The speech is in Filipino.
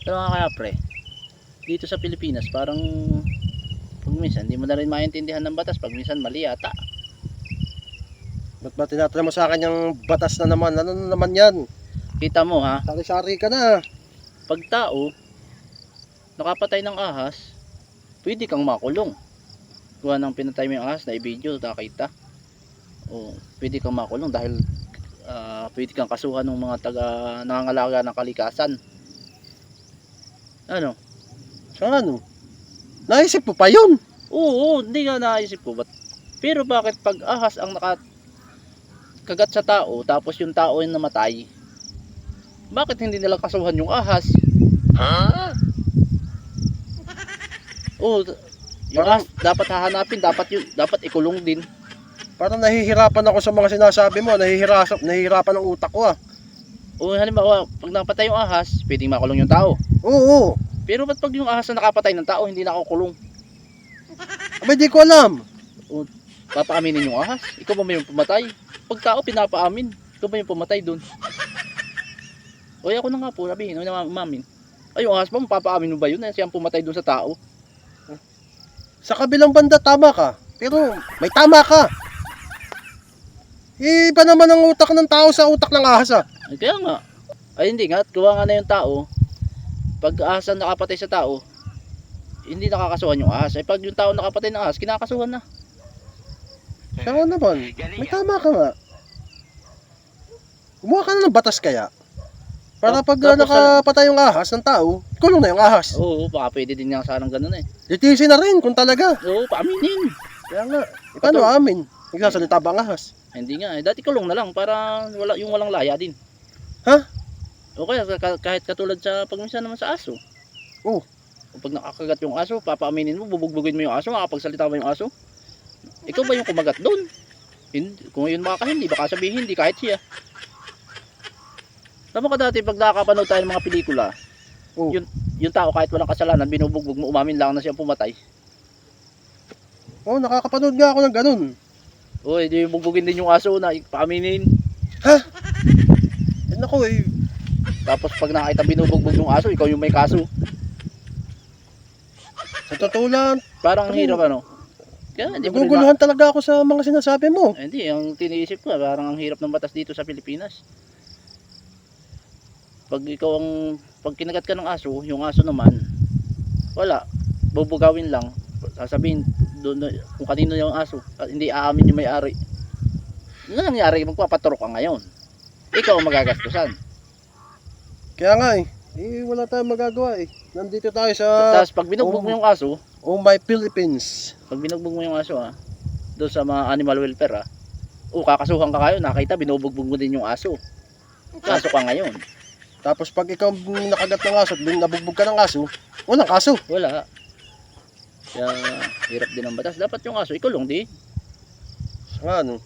Pero nga kaya pre, dito sa Pilipinas parang pag minsan hindi mo na rin maintindihan ng batas, pag minsan mali yata. Ba't ba tinatanong mo sa akin yung batas na naman? Ano na naman yan? Kita mo ha, Sari-sari ka na. pag tao nakapatay ng ahas, pwede kang makulong. Kuha ng pinatay mo yung ahas na i-video, nakita. O pwede kang makulong dahil pwede kang kasuhan ng mga taga nangangalaga ng kalikasan. Ano? Sa ano? Naisip mo pa yun? Oo, hindi nga naisip ko. Pero bakit pag ahas ang nakakagat sa tao, tapos yung tao yung namatay, bakit hindi nila kasuhan yung ahas? Ha? Oo, yung ahas dapat hahanapin, dapat ikulong din. Parang nahihirapan ako sa mga sinasabi mo. Nahihirapan ang utak ko ah. O halimbawa, pag napatay yung ahas, pwedeng makulong yung tao. Oo. Pero ba't pag yung ahas na nakapatay ng tao, hindi nakukulong? Abay, di ko alam. O papaaminin yung ahas? Ikaw ba may yung pumatay? Pag tao, pinapaamin. Ikaw ba yung pumatay dun? O ako na nga po, sabihin, umamin. Ay, yung ahas ba, mapapaamin mo ba yun? Siyang pumatay dun sa tao? Sa kabilang banda tama ka. Pero may tama ka. Iba naman ang utak ng tao sa utak ng ahas ah. Ay, kaya nga. Ay, hindi nga. Kuha nga na yung tao. Pag ahas ang nakapatay sa tao, hindi nakakasuhan yung ahas. Ay, pag yung tao nakapatay ng ahas, kinakasuhan na. Siya nga naman. May tama ka nga. Gumawa ka na ng batas kaya. Para pag Tapos, nakapatay yung ahas ng tao, kulong na yung ahas. Oo, baka pwede din nga sanang ganun eh. Litisin na rin kung talaga. Oo, paaminin. Kaya nga. Paano amin? Nagsasalita ba ang ahas? Hindi nga eh. Dati kulong na lang para yung walang laya din. Ha? O kaya kahit katulad sa pagminsan naman sa aso. Oo. O pag nakakagat yung aso, papaaminin mo, bubugbugin mo yung aso, makapagsalita mo yung aso. Ikaw ba yung kumagat doon? Kung yun makakahindi, baka sabihin hindi kahit siya. Tama ka dati pag nakakapanood tayo ng mga pelikula, Oo. yung tao kahit walang kasalanan, binubugbog mo, umamin lang na siyang pumatay. Oo, nakakapanood nga ako ng ganun. O hindi bugbugin din yung aso na paaminin. Ha? Eh naku eh. Tapos pag nakita binubugbog yung aso, ikaw yung may kaso. Sa totoo lang, Parang ang hirap ano. Kaya hindi mo rin naguguluhan talaga ako sa mga sinasabi mo. hindi, ang tiniisip ko, parang ang hirap ng batas dito sa Pilipinas. Pag kinagat ka ng aso, yung aso naman, wala, bubugawin lang. Sasabihin doon kung kanino yung aso, at hindi aamin yung may-ari. Ano nangyari? Magpapaturok ka ngayon. Ikaw ang magagastusan. Kaya nga eh. Wala tayong magagawa eh. Nandito tayo sa Tapos pag binugbog mo yung aso, Oh My Philippines. pag binugbog mo yung aso doon sa mga animal welfare kakasuhan ka kayo, nakita binubugbog mo din yung aso. Kaso ka ngayon. Tapos pag ikaw nakagat ng aso at nabugbog ka ng aso, walang kaso. Wala. Kaya hirap din ang batas. Dapat yung aso ikulong di. Nga ano.